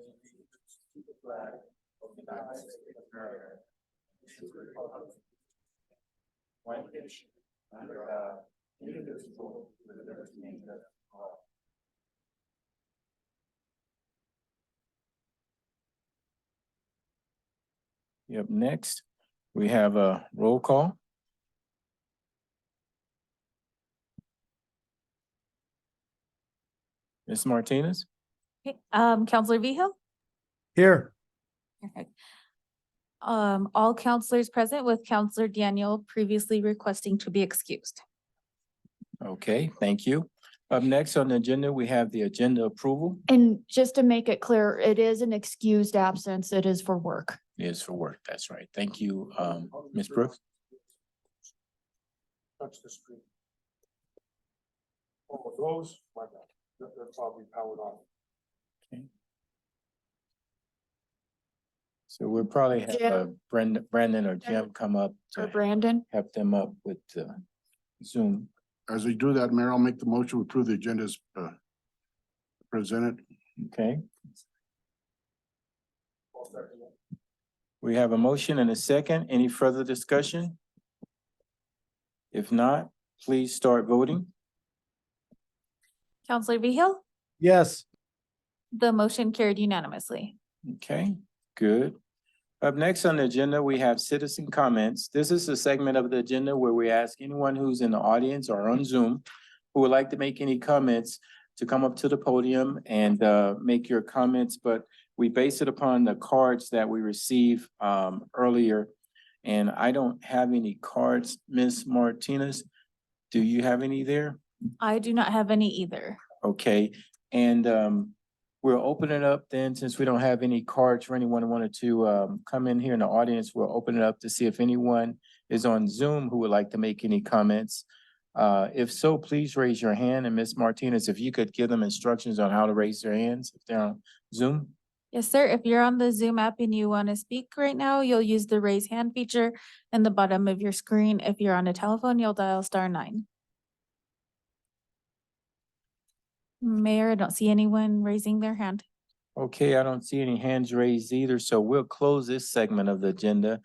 to the flag of the United States of America, and to the republic, one nation, under God, indivisible, with liberty and justice for all. Yep, next, we have a roll call. Ms. Martinez? Okay, Counselor Vihil? Here. Perfect. All counselors present with Counselor Daniel previously requesting to be excused. Okay, thank you. Up next on the agenda, we have the agenda approval. And just to make it clear, it is an excused absence. It is for work. It is for work, that's right. Thank you, Ms. Brooks. Touch the screen. Oh, those, my bad. They're probably powered on. Okay. So we'll probably have Brandon or Jim come up Or to Brandon. help them up with Zoom. As we do that, Mayor, I'll make the motion to approve the agendas presented. Okay. We have a motion and a second. Any further discussion? If not, please start voting. Counselor Vihil? Yes. The motion carried unanimously. Okay, good. Up next on the agenda, we have citizen comments. This is a segment of the agenda where we ask anyone who's in the audience or on Zoom who would like to make any comments to come up to the podium and make your comments, but we base it upon the cards that we received earlier. And I don't have any cards, Ms. Martinez. Do you have any there? I do not have any either. Okay, and we'll open it up then, since we don't have any cards for anyone who wanted to come in here in the audience, we'll open it up to see if anyone is on Zoom who would like to make any comments. If so, please raise your hand, and Ms. Martinez, if you could give them instructions on how to raise their hands if they're on Zoom. Yes, sir. If you're on the Zoom app and you want to speak right now, you'll use the raise hand feature in the bottom of your screen. If you're on a telephone, you'll dial *9. Mayor, I don't see anyone raising their hand. Okay, I don't see any hands raised either, so we'll close this segment of the agenda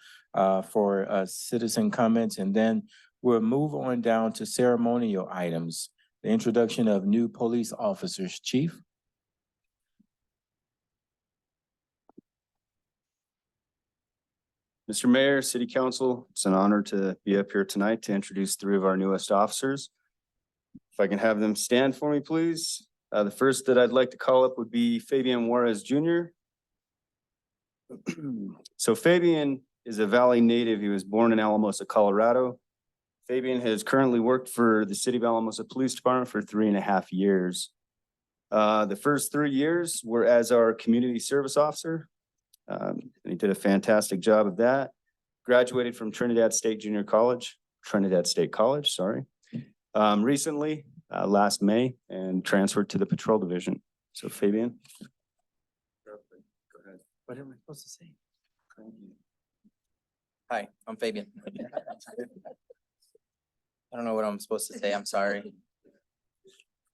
for citizen comments, and then we'll move on down to ceremonial items. The introduction of new police officers. Chief? Mr. Mayor, City Council, it's an honor to be up here tonight to introduce 3 of our newest officers. If I can have them stand for me, please. The first that I'd like to call up would be Fabian Juarez Jr. So Fabian is a Valley native. He was born in Alamosa, Colorado. Fabian has currently worked for the City of Alamosa Police Department for 3.5 years. The first 3 years were as our community service officer. And he did a fantastic job of that. Graduated from Trinidad State College, sorry. Recently, last May, and transferred to the patrol division. So Fabian. Go ahead. What am I supposed to say? Hi, I'm Fabian. I don't know what I'm supposed to say. I'm sorry.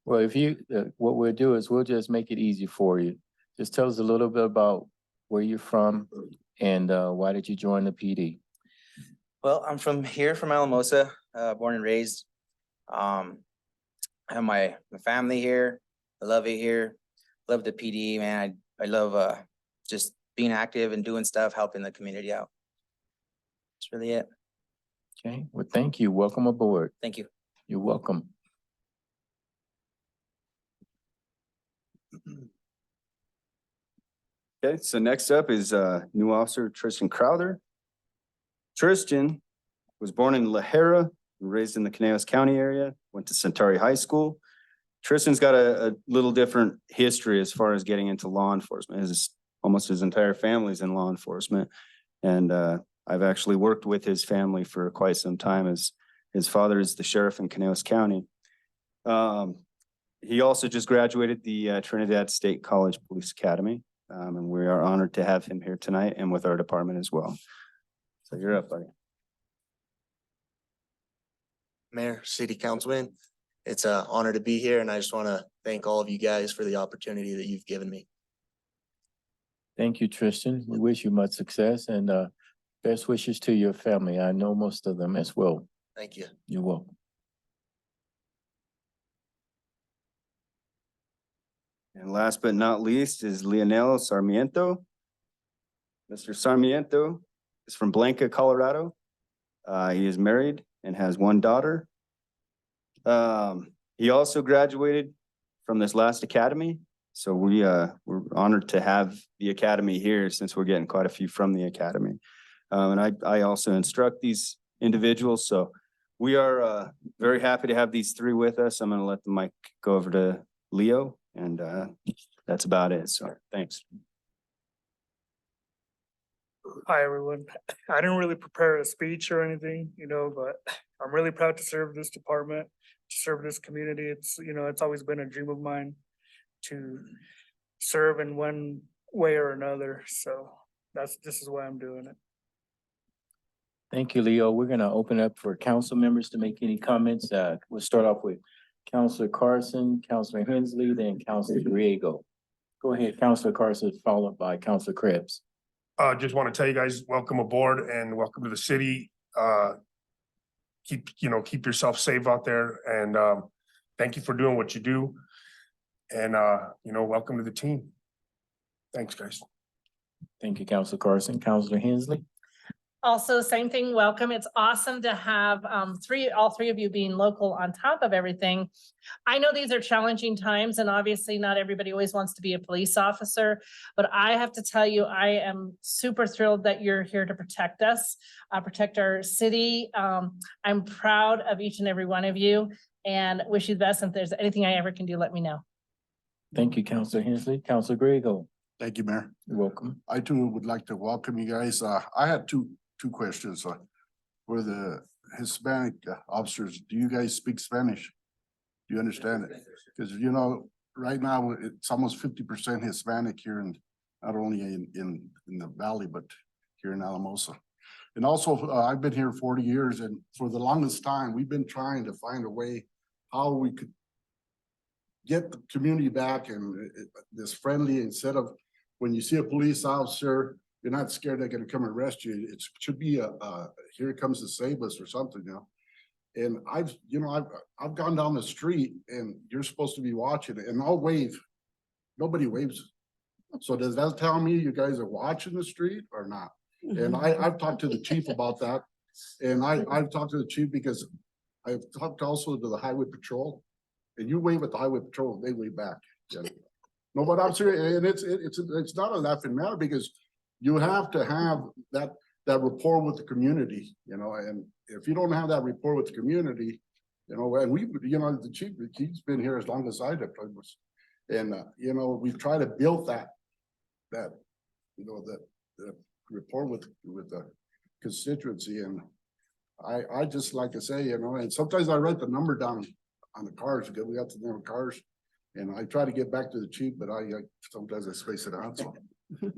Well, if you, what we'll do is we'll just make it easy for you. Just tell us a little bit about where you're from and why did you join the PD? Well, I'm from Alamosa, born and raised. I have my family here. I love it here. Love the PD, man. I love just being active and doing stuff, helping the community out. That's really it. Okay, well, thank you. Welcome aboard. Thank you. You're welcome. Okay, so next up is new officer Tristen Crowther. Tristen was born in La Jera, raised in the Conejos County area, went to Centauri High School. Tristan's got a little different history as far as getting into law enforcement. Almost his entire family's in law enforcement. And I've actually worked with his family for quite some time, as his father is the sheriff in Conejos County. He also just graduated the Trinidad State College Police Academy. And we are honored to have him here tonight and with our department as well. So you're up, buddy. Mayor, City Councilman, it's an honor to be here, and I just want to thank all of you guys for the opportunity that you've given me. Thank you, Tristan. We wish you much success and best wishes to your family. I know most of them as well. Thank you. You're welcome. And last but not least is Leonel Sarmiento. Mr. Sarmiento is from Blanca, Colorado. He is married and has one daughter. He also graduated from this last academy. So we're honored to have the academy here since we're getting quite a few from the academy. And I also instruct these individuals. So we are very happy to have these three with us. I'm going to let the mic go over to Leo, and that's about it. So thanks. Hi, everyone. I didn't really prepare a speech or anything, but I'm really proud to serve this department, to serve this community. It's always been a dream of mine to serve in one way or another. So this is why I'm doing it. Thank you, Leo. We're gonna open up for council members to make any comments. We'll start off with Councilor Carson, Councilor Hensley, then Councilor Griego. Go ahead, Councilor Carson, followed by Councilor Krebs. Just want to tell you guys, welcome aboard and welcome to the city. Keep yourself safe out there, and thank you for doing what you do. And welcome to the team. Thanks, guys. Thank you, Councilor Carson. Councilor Hensley. Also, same thing, welcome. It's awesome to have all three of you being local on top of everything. I know these are challenging times, and obviously not everybody always wants to be a police officer, but I have to tell you, I am super thrilled that you're here to protect us, protect our city. I'm proud of each and every one of you and wish you the best. If there's anything I ever can do, let me know. Thank you, Councilor Hensley. Councilor Griego. Thank you, Mayor. You're welcome. I too would like to welcome you guys. I had two questions. For the Hispanic officers, do you guys speak Spanish? Do you understand it? Because right now it's almost 50% Hispanic here, and not only in the valley, but here in Alamosa. And also, I've been here 40 years, and for the longest time, we've been trying to find a way how we could get the community back and this friendly, instead of when you see a police officer, you're not scared they're gonna come arrest you. It should be here comes to save us or something, And I've gone down the street and you're supposed to be watching it, and I'll wave. Nobody waves. So does that tell me you guys are watching the street or not? And I've talked to the chief about that. And I've talked to the chief because I've talked also to the highway patrol. And you wave at the highway patrol, they wave back. No, but I'm serious, and it's not a laughing matter, because you have to have that rapport with the community, and if you don't have that rapport with the community, and the chief's been here as long as I have, and we've tried to build that rapport with the constituency, and I just like to say, and sometimes I write the number down on the cars, because we got the number of cars, and I try to get back to the chief, but sometimes I space it out, so.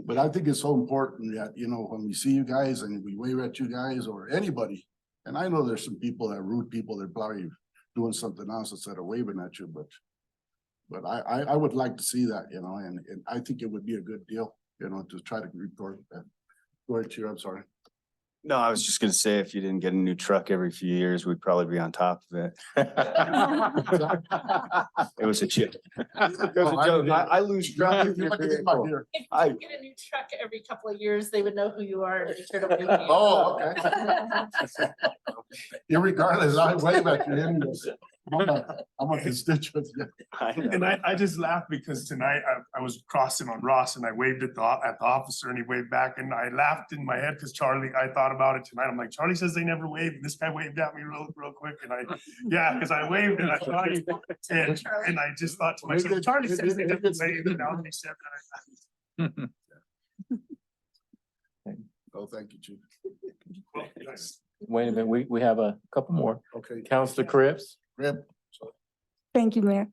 But I think it's so important that, when we see you guys and we wave at you guys or anybody, and I know there's some people that are rude people, they're probably doing something else instead of waving at you, but I would like to see that, and I think it would be a good deal, to try to report that. Go ahead, Chair, I'm sorry. No, I was just gonna say, if you didn't get a new truck every few years, we'd probably be on top of it. It was a joke. It was a joke. I lose track of your vehicle. If I- you get a new truck every couple of years, they would know who you are. And be sure to wave at you. Oh, okay. Irregardless, I wave at you anyways. I'm a constituent. I know. And I just laughed because tonight I was crossing on Ross and I waved at the officer and he waved back, and I laughed in my head because I thought about it tonight. I'm like, Charlie says they never wave, and this guy waved at me real quick, and because I waved and I thought and I just thought to myself, Charlie says they never wave, and now they said that. Oh, thank you, Chief. Well, nice. Wait a minute, we have a couple more. Okay. Councilor Krebs. Rip. Thank you, Mayor.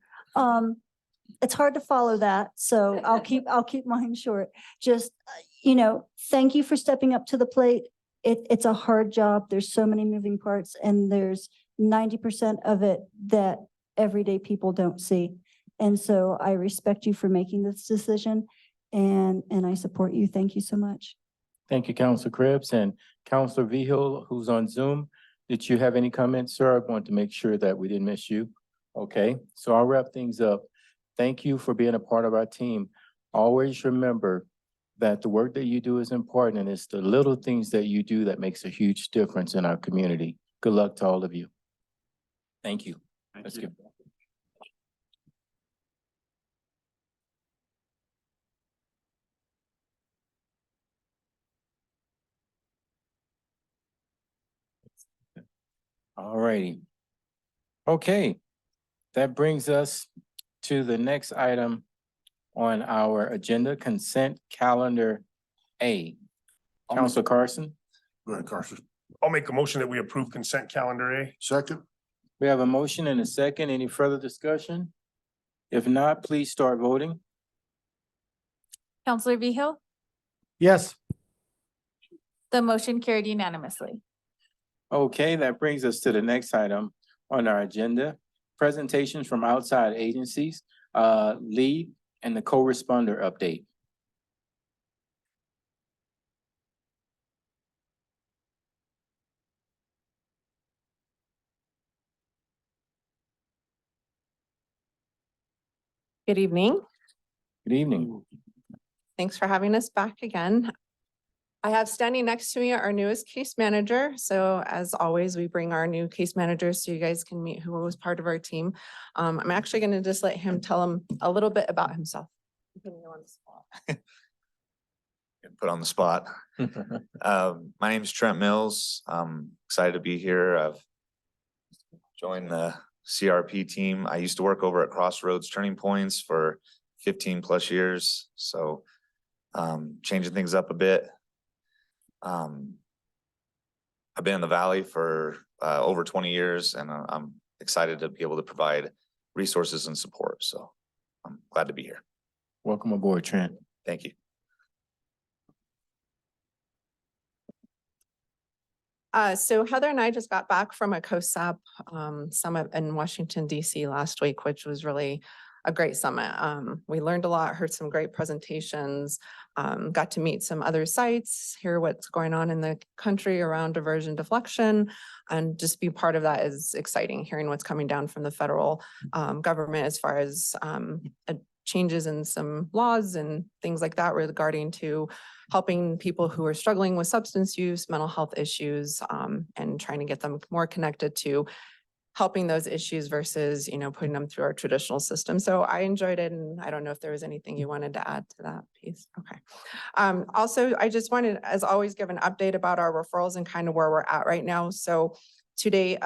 It's hard to follow that, so I'll keep mine short. Just, thank you for stepping up to the plate. It's a hard job. There's so many moving parts, and there's 90% of it that everyday people don't see. And so I respect you for making this decision. and I support you. Thank you so much. Thank you, Counselor Krebs, and Counselor Vihil, who's on Zoom. Did you have any comments, sir? I want to make sure that we didn't miss you. Okay, so I'll wrap things up. Thank you for being a part of our team. Always remember that the work that you do is important, and it's the little things that you do that makes a huge difference in our community. Good luck to all of you. Thank you. Let's get. All righty. Okay, that brings us to the next item on our agenda, consent calendar A. Counselor Carson, Go ahead, Carson. I'll make a motion that we approve consent calendar A. Second, we have a motion and a second. Any further discussion? If not, please start voting. Counselor Vihil, Yes. the motion carried unanimously. Okay, that brings us to the next item on our agenda. Presentations from outside agencies, lead and the co-responder update. Good evening. Good evening. Thanks for having us back again. I have standing next to me our newest case manager. So as always, we bring our new case managers so you guys can meet who was part of our team. I'm actually going to just let him tell him a little bit about himself. Putting you on the spot. Put on the spot. My name is Trent Mills. I'm excited to be here. I've joined the CRP team. I used to work over at Crossroads Turning Points for 15 plus years. So changing things up a bit. I've been in the Valley for over 20 years, and I'm excited to be able to provide resources and support. So I'm glad to be here. Welcome aboard, Trent. Thank you. So Heather and I just got back from a COSAP summit in Washington, DC last week, which was really a great summit. We learned a lot, heard some great presentations, got to meet some other sites, hear what's going on in the country around diversion deflection, and just be part of that is exciting, hearing what's coming down from the federal government as far as changes in some laws and things like that regarding to helping people who are struggling with substance use, mental health issues, and trying to get them more connected to helping those issues versus, putting them through our traditional system. So I enjoyed it, and I don't know if there was anything you wanted to add to that piece. Okay. Also, I just wanted, as always, give an update about our referrals and kind of where we're at right now. So today,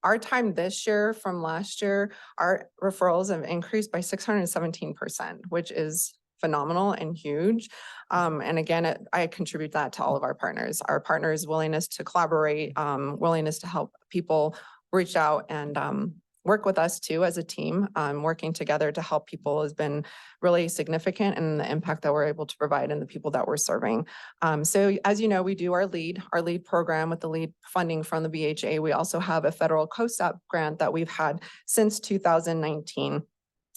our time this year from last year, our referrals have increased by 617%, which is phenomenal and huge. And again, I contribute that to all of our partners' willingness to collaborate, willingness to help people reach out and work with us too as a team. Working together to help people has been really significant, and the impact that we're able to provide and the people that we're serving. So as you know, we do our lead program with the lead funding from the BHA. We also have a federal COSAP grant that we've had since 2019.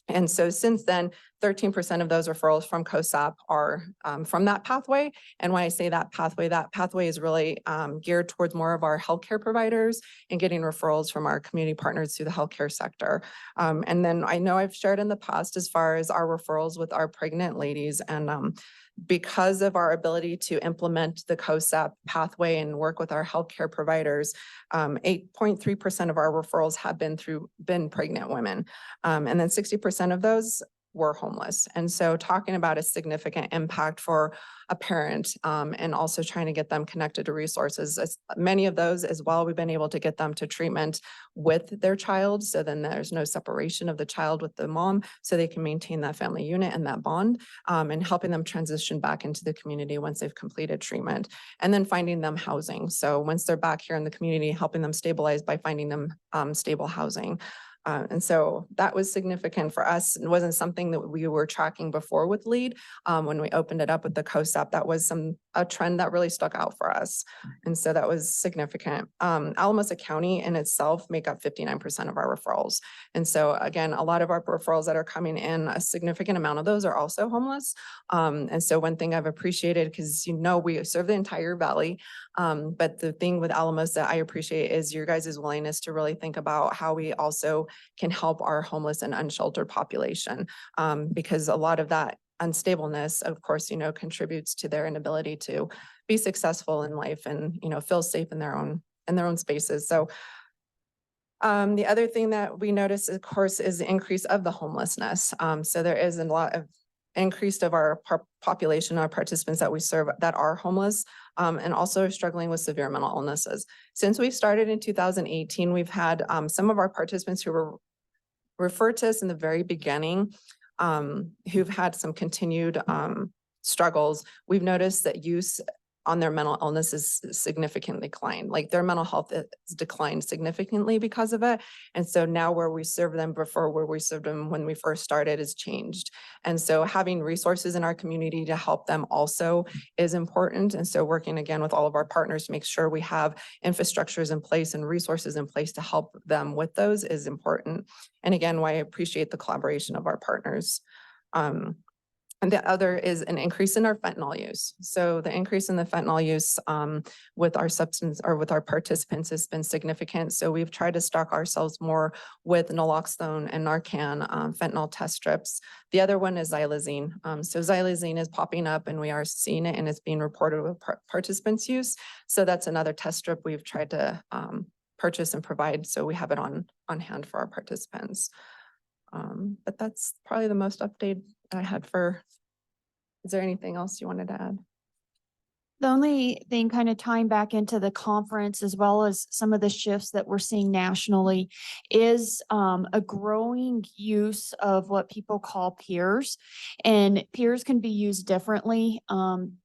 And so since then, 13% of those referrals from COSAP are from that pathway. And when I say that pathway is really geared towards more of our healthcare providers and getting referrals from our community partners through the healthcare sector. And then I know I've shared in the past as far as our referrals with our pregnant ladies, and because of our ability to implement the COSAP pathway and work with our healthcare providers, 8.3% of our referrals have been pregnant women. And then 60% of those were homeless. And so talking about a significant impact for a parent, and also trying to get them connected to resources. Many of those as well, we've been able to get them to treatment with their child. So then there's no separation of the child with the mom, so they can maintain that family unit and that bond, and helping them transition back into the community once they've completed treatment, and then finding them housing. So once they're back here in the community, helping them stabilize by finding them stable housing. And so that was significant for us. It wasn't something that we were tracking before with LEAD. When we opened it up with the COSAP, that was a trend that really stuck out for us. And so that was significant. Alamosa County in itself make up 59% of our referrals. And so again, a lot of our referrals that are coming in, a significant amount of those are also homeless. And so one thing I've appreciated, because we serve the entire valley. But the thing with Alamosa I appreciate is your guys' willingness to really think about how we also can help our homeless and unsheltered population. Because a lot of that unstableness, of course, contributes to their inability to be successful in life and, feel safe in their own spaces. So the other thing that we notice, of course, is the increase of the homelessness. So there is a lot of increase of our population, our participants that we serve that are homeless, and also struggling with severe mental illnesses. Since we started in 2018, we've had some of our participants who were referred to us in the very beginning, who've had some continued struggles. We've noticed that use on their mental illness is significantly declined. Like their mental health has declined significantly because of it. And so now where we serve them before where we served them when we first started has changed. And so having resources in our community to help them also is important. And so working again with all of our partners to make sure we have infrastructures in place and resources in place to help them with those is important. And again, why I appreciate the collaboration of our partners. And the other is an increase in our fentanyl use. So the increase in the fentanyl use with our substance or with our participants has been significant. So we've tried to stock ourselves more with naloxone and Narcan fentanyl test strips. The other one is xylazine. So xylazine is popping up and we are seeing it and it's being reported with participants' use. So that's another test strip we've tried to purchase and provide. So we have it on hand for our participants. But that's probably the most update I had is there anything else you wanted to add? The only thing kind of tying back into the conference as well as some of the shifts that we're seeing nationally is a growing use of what people call peers. And peers can be used differently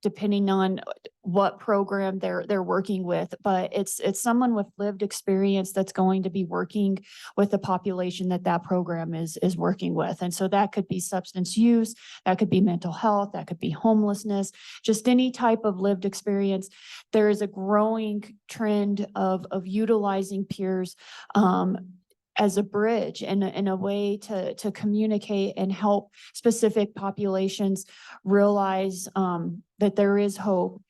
depending on what program they're working with. But it's someone with lived experience that's going to be working with the population that program is working with. And so that could be substance use, that could be mental health, that could be homelessness, just any type of lived experience. There is a growing trend of utilizing peers as a bridge and in a way to communicate and help specific populations realize that there is hope.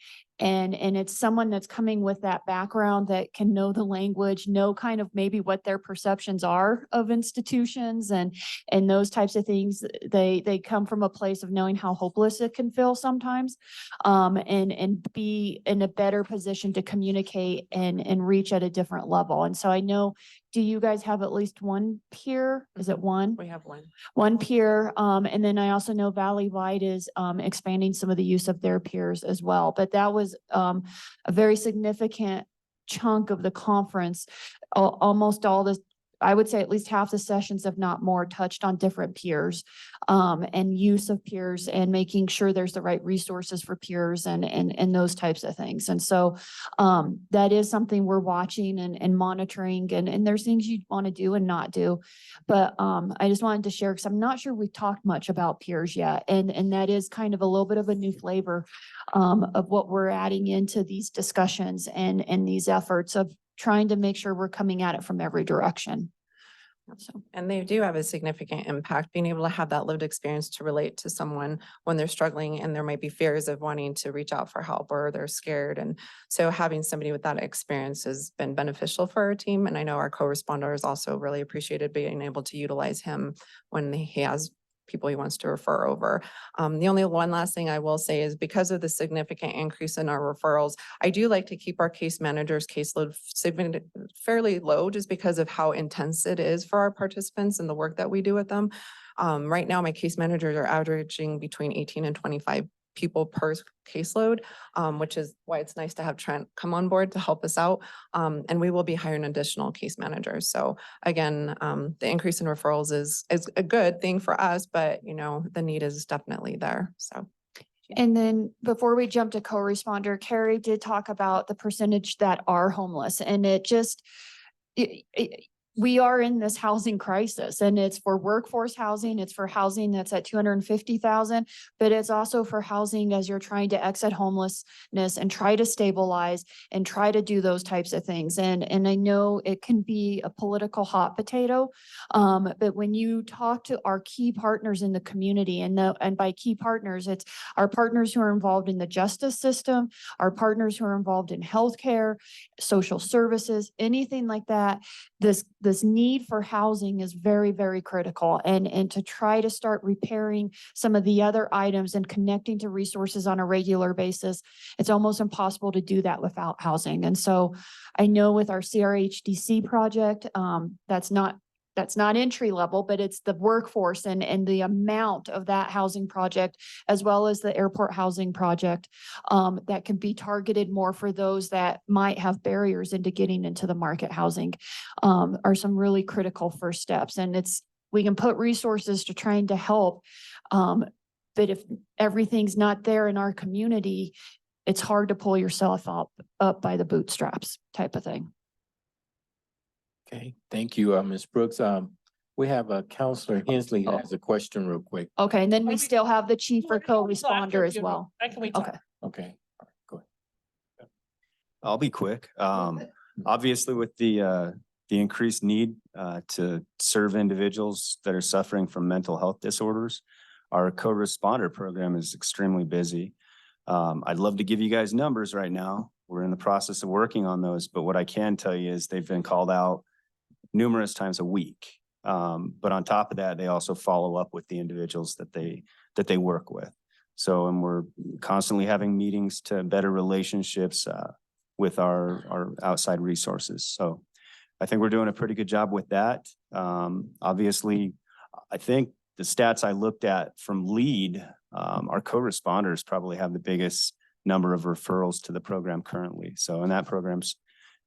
And it's someone that's coming with that background that can know the language, know kind of maybe what their perceptions are of institutions and those types of things. They come from a place of knowing how hopeless it can feel sometimes, and be in a better position to communicate and reach at a different level. And so I know, do you guys have at least one peer? Is it one? We have One peer. And then I also know Valley-wide is expanding some of the use of their peers as well. But that was a very significant chunk of the conference. Almost all the, I would say at least half the sessions, if not more, touched on different peers and use of peers and making sure there's the right resources for peers and those types of things. And so that is something we're watching and monitoring, and there's things you want to do and not do. But I just wanted to share because I'm not sure we've talked much about peers yet. And that is kind of a little bit of a new flavor of what we're adding into these discussions and these efforts of trying to make sure we're coming at it from every direction. So, and they do have a significant impact, being able to have that lived experience to relate to someone when they're struggling and there might be fears of wanting to reach out for help or they're scared. And so having somebody with that experience has been beneficial for our team. And I know our co-responder has also really appreciated being able to utilize him when he has people he wants to refer over. The only one last thing I will say is because of the significant increase in our referrals, I do like to keep our case managers' caseload fairly low just because of how intense it is for our participants and the work that we do with them. Right now, my case managers are averaging between 18 and 25 people per caseload, which is why it's nice to have Trent come on board to help us out. And we will be hiring additional case managers. So again, the increase in referrals is a good thing for us, but the need is definitely there. So. And then before we jump to co-responder, Carrie did talk about the percentage that are homeless, and it just, we are in this housing crisis, and it's for workforce housing, it's for housing that's at 250,000, but it's also for housing as you're trying to exit homelessness and try to stabilize and try to do those types of things. And I know it can be a political hot potato, but when you talk to our key partners in the community, and by key partners, it's our partners who are involved in the justice system, our partners who are involved in healthcare, social services, anything like that, this need for housing is very, very critical. And to try to start repairing some of the other items and connecting to resources on a regular basis, it's almost impossible to do that without housing. And so I know with our CRHDC project, that's not entry level, but it's the workforce and the amount of that housing project, as well as the airport housing project, that can be targeted more for those that might have barriers into getting into the market housing, are some really critical first steps. And we can put resources to trying to help. But if everything's not there in our community, it's hard to pull yourself up by the bootstraps type of thing. Okay, thank you, Ms. Brooks. We have Counselor Hensley that has a question real quick. Okay, and then we still have the chief or Wait, hold on, after co-responder as you- well. I can wait. till- Okay. Okay, all right, go ahead. I'll be quick. Obviously with the increased need to serve individuals that are suffering from mental health disorders, our co-responder program is extremely busy. I'd love to give you guys numbers right now. We're in the process of working on those, but what I can tell you is they've been called out numerous times a week. But on top of that, they also follow up with the individuals that they work with. So, and we're constantly having meetings to better relationships with our outside resources. So I think we're doing a pretty good job with that. Obviously, I think the stats I looked at from LEAD, our co-responders probably have the biggest number of referrals to the program currently. So, and that program's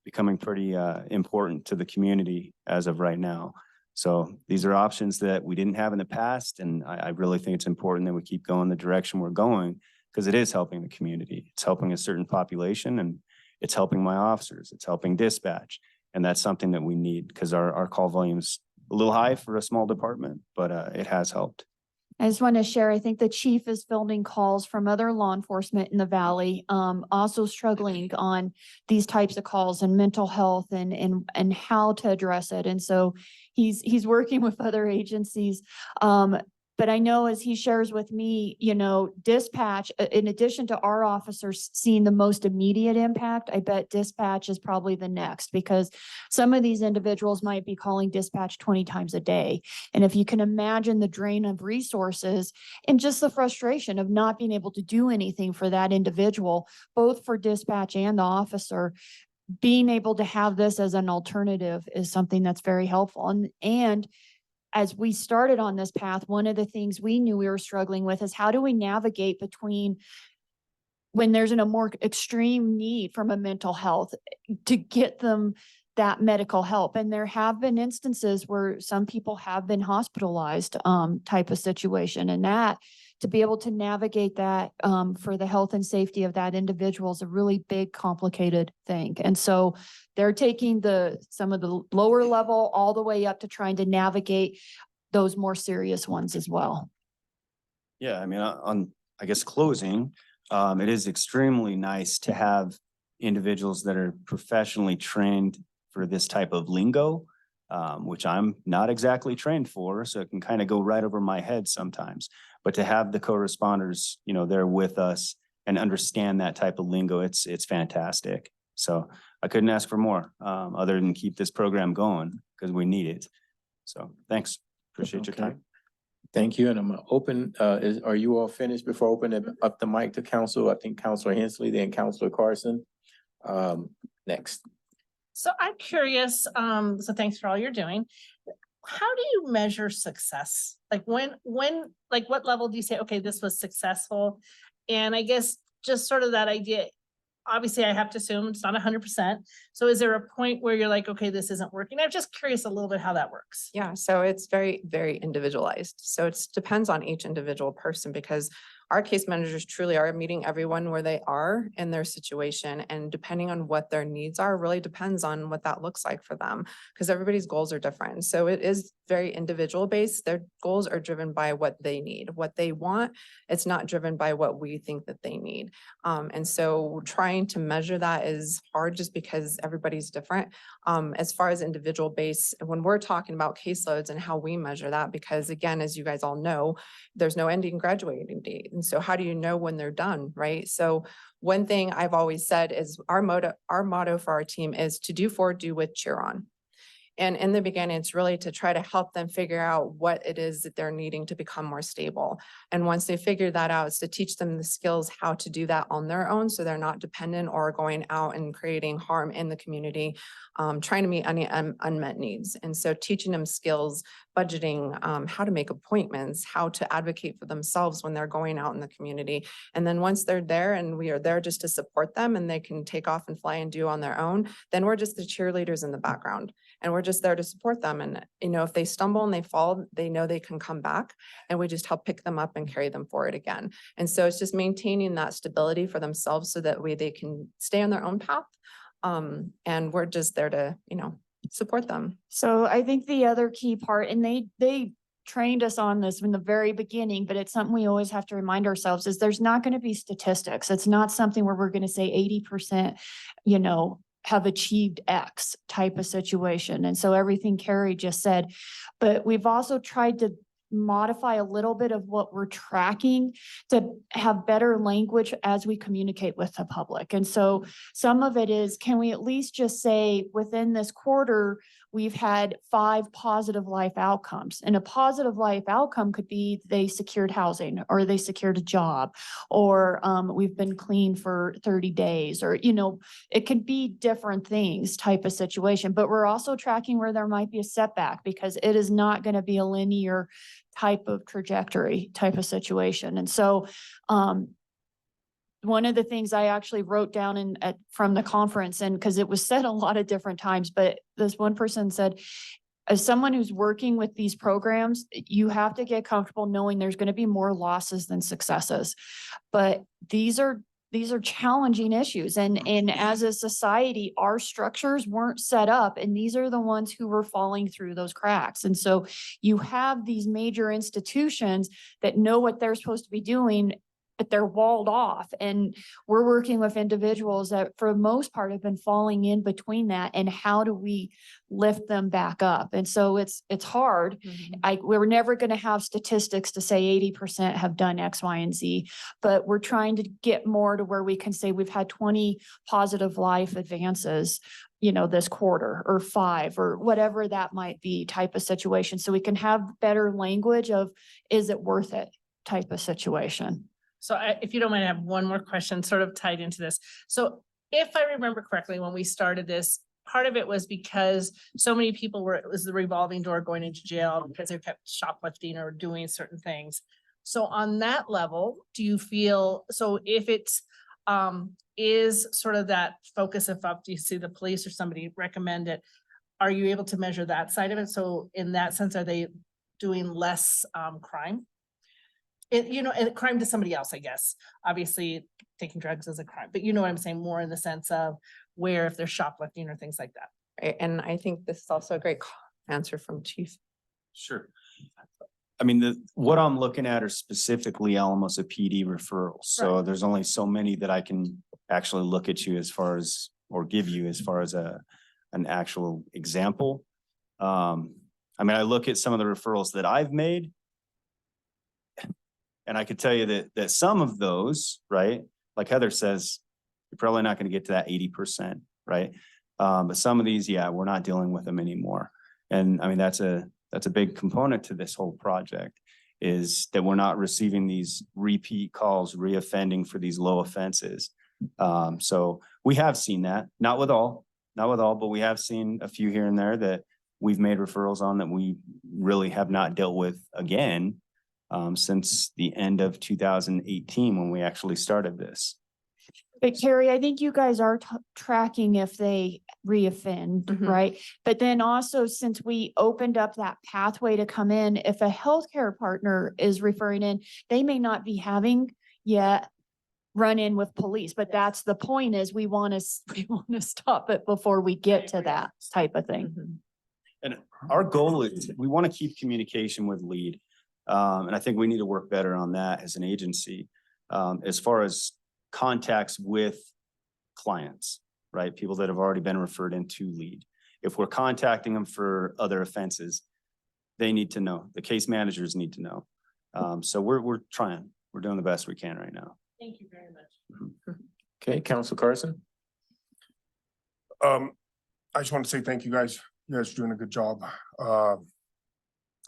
becoming pretty important to the community as of right now. So these are options that we didn't have in the past. And I really think it's important that we keep going the direction we're going, because it is helping the community. It's helping a certain population, and it's helping my officers. It's helping dispatch. And that's something that we need, because our call volume's a little high for a small department, but it has helped. I just want to share, I think the chief is fielding calls from other law enforcement in the valley, also struggling on these types of calls and mental health and how to address it. And so he's working with other agencies. But I know as he shares with me, dispatch, in addition to our officers seeing the most immediate impact, I bet dispatch is probably the next, because some of these individuals might be calling dispatch 20 times a day. And if you can imagine the drain of resources and just the frustration of not being able to do anything for that individual, both for dispatch and the officer, being able to have this as an alternative is something that's very helpful. And as we started on this path, one of the things we knew we were struggling with is how do we navigate between when there's a more extreme need from a mental health to get them that medical help. And there have been instances where some people have been hospitalized type of situation, and that to be able to navigate that for the health and safety of that individual is a really big, complicated thing. And so they're taking some of the lower level all the way up to trying to navigate those more serious ones as well. Yeah, I mean, I guess closing, it is extremely nice to have individuals that are professionally trained for this type of lingo, which I'm not exactly trained for, so it can kind of go right over my head sometimes. But to have the co-responders, there with us and understand that type of lingo, it's fantastic. So I couldn't ask for more, other than keep this program going, because we need it. So thanks. Appreciate your time. Thank you. And I'm gonna open, are you all finished before opening up the mic to council? I think Counselor Hensley, then Counselor Carson. Next. So I'm curious, so thanks for all you're doing. How do you measure success? Like when, like what level do you say, okay, this was successful? And I guess just sort of that idea, obviously I have to assume it's not 100%. So is there a point where you're like, okay, this isn't working? I'm just curious a little bit how that works. Yeah, so it's very, very individualized. So it depends on each individual person, because our case managers truly are meeting everyone where they are in their situation. And depending on what their needs are, really depends on what that looks like for them, because everybody's goals are different. So it is very individual based. Their goals are driven by what they need, what they want. It's not driven by what we think that they need. And so trying to measure that is hard just because everybody's different. As far as individual base, when we're talking about caseloads and how we measure that, because again, as you guys all know, there's no ending graduating date. And so how do you know when they're done, right? So one thing I've always said is our motto for our team is to do for, do with, cheer on. And in the beginning, it's really to try to help them figure out what it is that they're needing to become more stable. And once they figure that out, it's to teach them the skills how to do that on their own, so they're not dependent or going out and creating harm in the community, trying to meet any unmet needs. And so teaching them skills, budgeting, how to make appointments, how to advocate for themselves when they're going out in the community. And then once they're there and we are there just to support them and they can take off and fly and do on their own, then we're just the cheerleaders in the background. And we're just there to support them. And, you know, if they stumble and they fall, they know they can come back, and we just help pick them up and carry them forward again. And so it's just maintaining that stability for themselves so that way they can stay on their own path. And we're just there to, you know, support them. So I think the other key part, and they trained us on this from the very beginning, but it's something we always have to remind ourselves is there's not going to be statistics. It's not something where we're going to say 80%, you know, have achieved X type of situation. And so everything Carrie just said, but we've also tried to modify a little bit of what we're tracking to have better language as we communicate with the public. And so some of it is, can we at least just say within this quarter, we've had 5 positive life outcomes, and a positive life outcome could be they secured housing, or they secured a job, or we've been clean for 30 days, or, you know, it could be different things type of situation, but we're also tracking where there might be a setback, because it is not going to be a linear type of trajectory type of situation. And so, one of the things I actually wrote down from the conference, and because it was said a lot of different times, but this one person said, as someone who's working with these programs, you have to get comfortable knowing there's going to be more losses than successes. But these are challenging issues. And as a society, our structures weren't set up, and these are the ones who were falling through those cracks. And so you have these major institutions that know what they're supposed to be doing, but they're walled off. And we're working with individuals that for the most part have been falling in between that. And how do we lift them back up? And so it's hard. We're never going to have statistics to say 80% have done X, Y, and Z, but we're trying to get more to where we can say we've had 20 positive life advances, you know, this quarter, or 5, or whatever that might be type of situation. So we can have better language of, is it worth it type of situation. So if you don't mind, I have one more question sort of tied into this. So if I remember correctly, when we started this, part of it was because so many people it was the revolving door going into jail because they kept shoplifting or doing certain things. So on that level, do you feel, so if it's is sort of that focus of up, do you see the police or somebody recommend it? Are you able to measure that side of it? So in that sense, are they doing less crime? You know, and crime to somebody else, I guess. Obviously, taking drugs is a crime, but you know what I'm saying, more in the sense of where if they're shoplifting or things like that. Right. And I think this is also a great answer from Chief. Sure. I mean, what I'm looking at are specifically Alamosa PD referrals. So there's only so many that I can actually look at you as far as, or give you as far as an actual example. I mean, I look at some of the referrals that I've made, and I could tell you that some of those, right, like Heather says, you're probably not going to get to that 80%, right? But some of these, yeah, we're not dealing with them anymore. And I mean, that's a big component to this whole project, is that we're not receiving these repeat calls, reoffending for these low offenses. So we have seen that, not with all, but we have seen a few here and there that we've made referrals on that we really have not dealt with again. Since the end of 2018, when we actually started this. But Carrie, I think you guys are tracking if they reoffend, right? But then also, since we opened up that pathway to come in, if a healthcare partner is referring in, they may not be having yet run in with police. But that's the point, is we want to, we want to stop it before we get to that type of thing. And our goal is, we want to keep communication with lead. And I think we need to work better on that as an agency. As far as contacts with clients, right? People that have already been referred into lead. If we're contacting them for other offenses, they need to know. The case managers need to know. So we're trying. We're doing the best we can right now. Thank you very much. Okay, Council Carson? I just want to say thank you guys. You guys are doing a good job.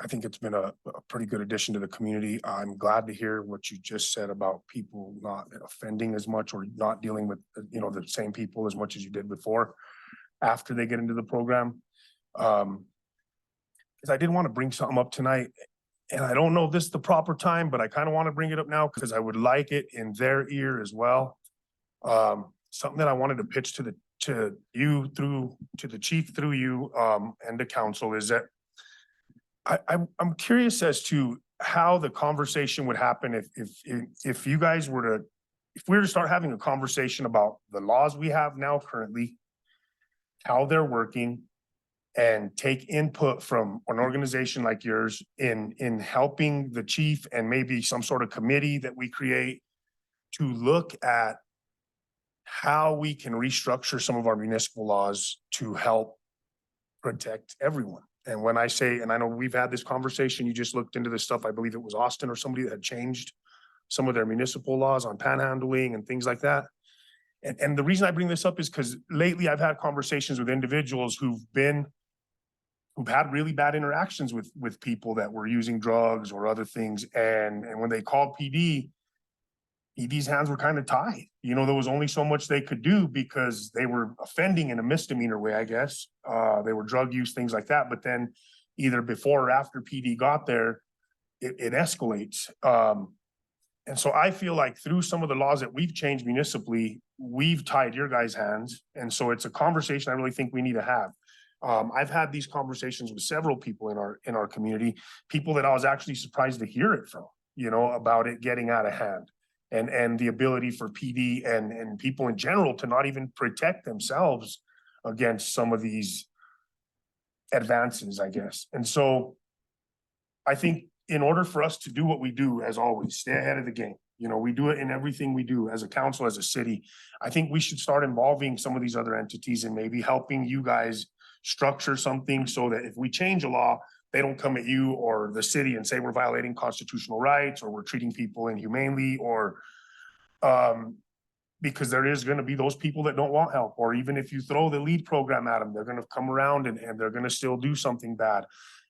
I think it's been a pretty good addition to the community. I'm glad to hear what you just said about people not offending as much or not dealing with, you know, the same people as much as you did before after they get into the program. Because I did want to bring something up tonight, and I don't know if this is the proper time, but I kind of want to bring it up now because I would like it in their ear as well. Something that I wanted to pitch to you through to the chief through you and the council is that I'm curious as to how the conversation would happen if you guys were to, if we were to start having a conversation about the laws we have now currently, how they're working, and take input from an organization like yours in helping the chief and maybe some sort of committee that we create to look at how we can restructure some of our municipal laws to help protect everyone. And when I say, and I know we've had this conversation, you just looked into this stuff, I believe it was Austin or somebody that had changed some of their municipal laws on panhandling and things like that. And the reason I bring this up is because lately I've had conversations with individuals who've had really bad interactions with people that were using drugs or other things. And when they called PD's hands were kind of tied. You know, there was only so much they could do because they were offending in a misdemeanor way, I guess. They were drug use, things like that. But then either before or after PD got there, it escalates. And so I feel like through some of the laws that we've changed municipally, we've tied your guys' hands. And so it's a conversation I really think we need to have. I've had these conversations with several people in our community, people that I was actually surprised to hear it from, you know, about it getting out of hand. And the ability for PD and people in general to not even protect themselves against some of these advances, I guess. And so I think in order for us to do what we do, as always, stay ahead of the game. You know, we do it in everything we do as a council, as a city. I think we should start involving some of these other entities and maybe helping you guys structure something so that if we change a law, they don't come at you or the city and say we're violating constitutional rights or we're treating people inhumanely or because there is going to be those people that don't want help. Or even if you throw the lead program at them, they're going to come around and they're going to still do something bad.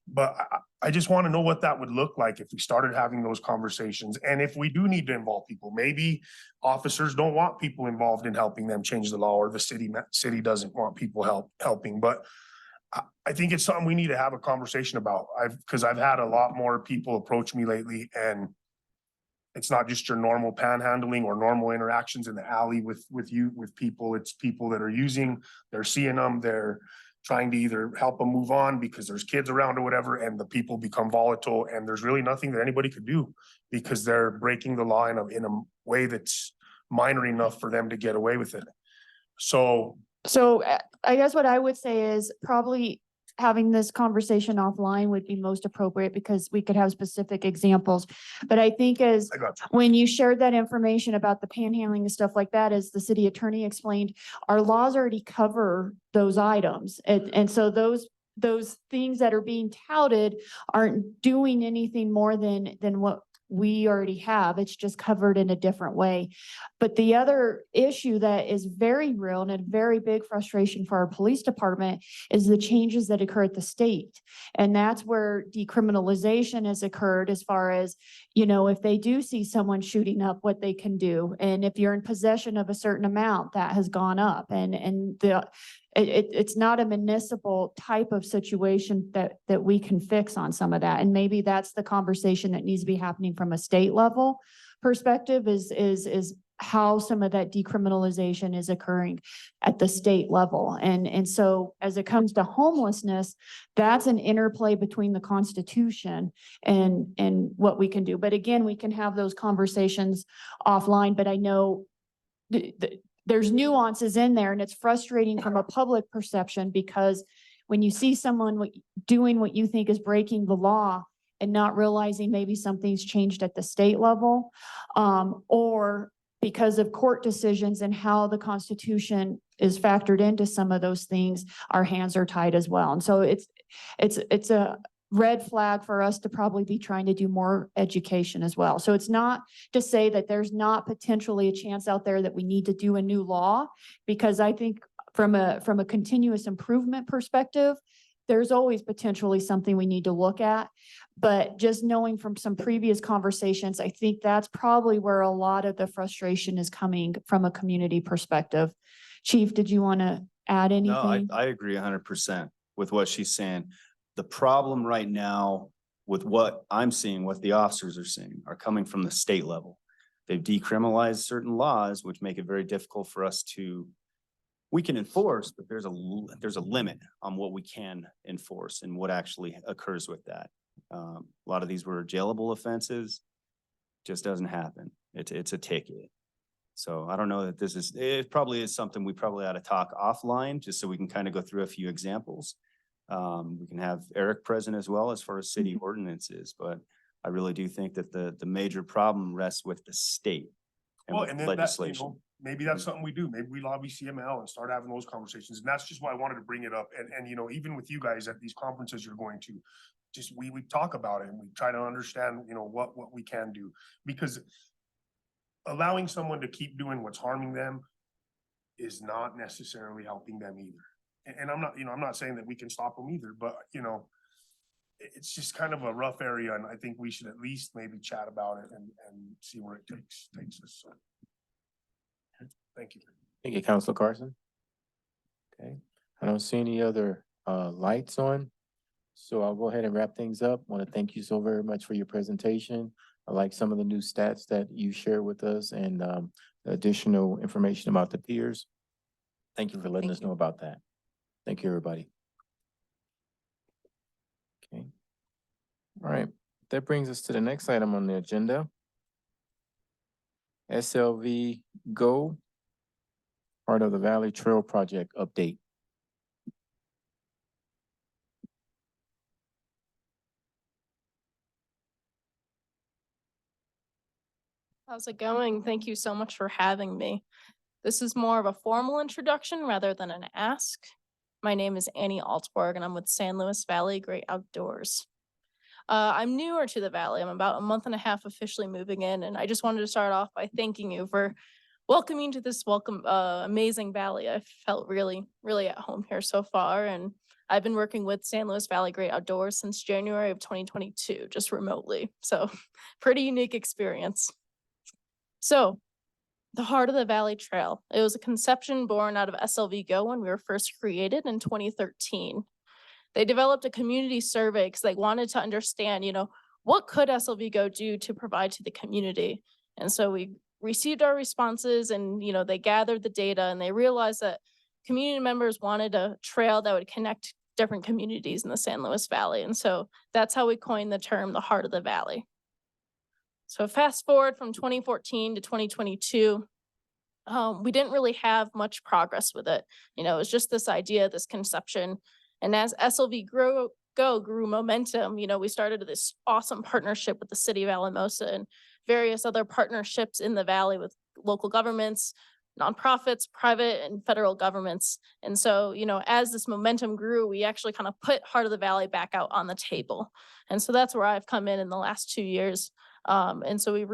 But I just want to know what that would look like if we started having those conversations. And if we do need to involve people, maybe officers don't want people involved in helping them change the law, or the city doesn't want people helping. But I think it's something we need to have a conversation about. Because I've had a lot more people approach me lately, and it's not just your normal panhandling or normal interactions in the alley with people. It's people that are using, they're seeing them, they're trying to either help them move on because there's kids around or whatever, and the people become volatile, and there's really nothing that anybody could do because they're breaking the law in a way that's minor enough for them to get away with it. So I guess what I would say is probably having this conversation offline would be most appropriate because we could have specific examples. But I think when you shared that information about the panhandling and stuff like that, as the city attorney explained, our laws already cover those items. And so those things that are being touted aren't doing anything more than what we already have. It's just covered in a different way. But the other issue that is very real and a very big frustration for our police department is the changes that occur at the state. And that's where decriminalization has occurred as far as, you know, if they do see someone shooting up, what they can do. And if you're in possession of a certain amount, that has gone up. It's not a municipal type of situation that we can fix on some of that. And maybe that's the conversation that needs to be happening from a state level perspective is how some of that decriminalization is occurring at the state level. And so as it comes to homelessness, that's an interplay between the Constitution and what we can do. But again, we can have those conversations offline, but I know there's nuances in there, and it's frustrating from a public perception, because when you see someone doing what you think is breaking the law and not realizing maybe something's changed at the state level, or because of court decisions and how the Constitution is factored into some of those things, our hands are tied as well. And so it's a red flag for us to probably be trying to do more education as well. So it's not to say that there's not potentially a chance out there that we need to do a new law, because I think from a continuous improvement perspective, there's always potentially something we need to look at. But just knowing from some previous conversations, I think that's probably where a lot of the frustration is coming from a community perspective. Chief, did you want to add anything? No, I agree 100% with what she's saying. The problem right now with what I'm seeing, what the officers are seeing, are coming from the state level. They've decriminalized certain laws, which make it very difficult for us to, we can enforce, but there's a limit on what we can enforce and what actually occurs with that. A lot of these were jailable offenses. Just doesn't happen. It's a ticket. So I don't know that it probably is something we probably ought to talk offline, just so we can kind of go through a few examples. We can have Eric present as well as far as city ordinances, but I really do think that the major problem rests with the state and Well, with and then that, legislation. maybe that's something we do. Maybe we lobby CML and start having those conversations. And that's just why I wanted to bring it up. And, even with you guys at these conferences you're going to, just, we talk about it and we try to understand, what we can do. Because allowing someone to keep doing what's harming them is not necessarily helping them either. And I'm not saying that we can stop them either, but it's just kind of a rough area, and I think we should at least maybe chat about it and see where it takes us. So, thank you. Thank you, Councilor Carson. Okay, I don't see any other lights on, so I'll go ahead and wrap things up. Want to thank you so very much for your presentation. I like some of the new stats that you shared with us and the additional information about the peers. Thank you for letting us know about that. Thank you, everybody. Okay. All right, that brings us to the next item on the agenda. SLV Go, part of the Valley Trail Project update. How's it going? Thank you so much for having me. This is more of a formal introduction rather than an ask. My name is Annie Altborg and I'm with San Luis Valley Great Outdoors. I'm newer to the Valley. I'm about a month and a half officially moving in, and I just wanted to start off by thanking you for welcoming to this amazing Valley. I felt really, really at home here so far, and I've been working with San Luis Valley Great Outdoors since January of 2022, just remotely. So pretty unique experience. So the Heart of the Valley Trail. It was a conception born out of SLV Go when we were first created in 2013. They developed a community survey because they wanted to understand, what could SLV Go do to provide to the community? And so we received our responses and, they gathered the data and they realized that community members wanted a trail that would connect different communities in the San Luis Valley. And so that's how we coined the term, the Heart of the Valley. So fast forward from 2014 to 2022, we didn't really have much progress with it. It was just this idea, this conception. And as SLV Go grew momentum, we started this awesome partnership with the city of Alamosa and various other partnerships in the Valley with local governments, nonprofits, private and federal governments. And so, as this momentum grew, we actually kind of put Heart of the Valley back out on the table. And so that's where I've come in the last 2 years. And so we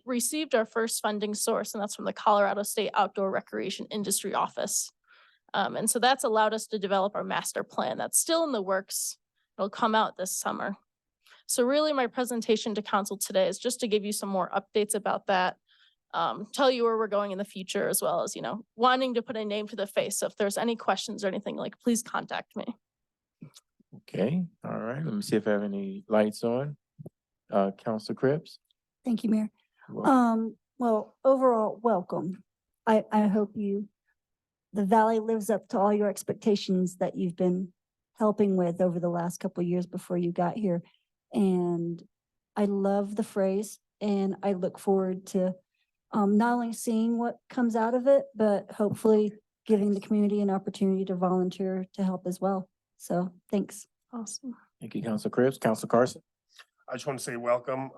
received our first funding source, and that's from the Colorado State Outdoor Recreation Industry Office. And so that's allowed us to develop our master plan. That's still in the works. It'll come out this summer. So really my presentation to council today is just to give you some more updates about that, tell you where we're going in the future, as well as, wanting to put a name to the face. So if there's any questions or anything, please contact me. Okay, all right, let me see if I have any lights on. Councilor Cripps? Thank you, Mayor. You're welcome. Well, overall, welcome. I hope the valley lives up to all your expectations that you've been helping with over the last couple of years before you got here. And I love the phrase, and I look forward to not only seeing what comes out of it, but hopefully giving the community an opportunity to volunteer to help as well. So thanks. Awesome. Thank you, Council Cribs. Council Carson. I just want to say welcome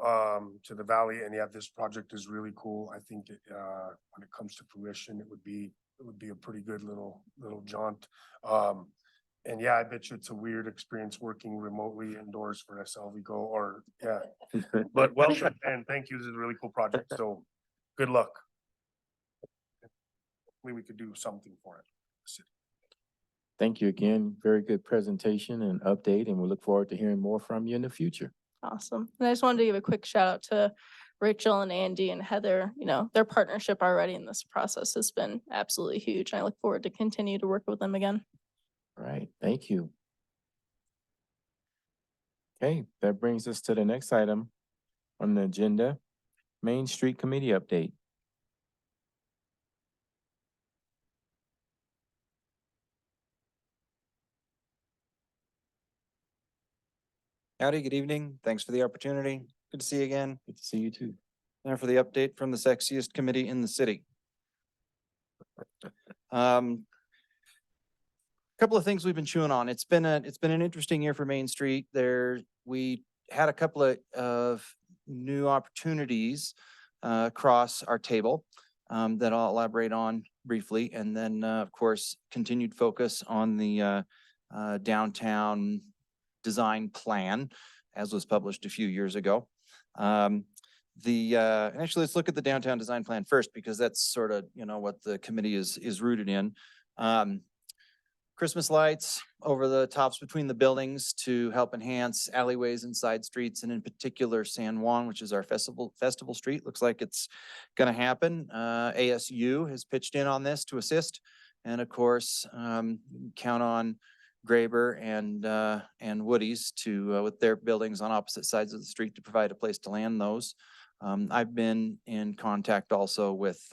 to the valley, and yeah, this project is really cool. I think when it comes to fruition, it would be a pretty good little jaunt. And yeah, I bet you it's a weird experience working remotely indoors for SLV Go, or yeah. But welcome and thank you. This is a really cool project. So good luck. Hopefully we could do something for it. Thank you again. Very good presentation and update, and we look forward to hearing more from you in the future. Awesome. And I just wanted to give a quick shout out to Rachel and Andy and Heather. You know, their partnership already in this process has been absolutely huge. And I look forward to continue to work with them again. All right, thank you. Okay, that brings us to the next item on the agenda, Main Street Committee update. Howdy, good evening. Thanks for the opportunity. Good to see you again. Good to see you too. Now for the update from the sexiest committee in the city. Couple of things we've been chewing on. It's been an interesting year for Main Street. We had a couple of new opportunities across our table that I'll elaborate on briefly. And then, of course, continued focus on the downtown design plan, as was published a few years ago. Actually, let's look at the downtown design plan first, because that's sort of, what the committee is rooted in. Christmas lights over the tops between the buildings to help enhance alleyways and side streets, and in particular San Juan, which is our festival street. Looks like it's going to happen. ASU has pitched in on this to assist, and of course, count on Graber and Woody's to with their buildings on opposite sides of the street to provide a place to land those. I've been in contact also with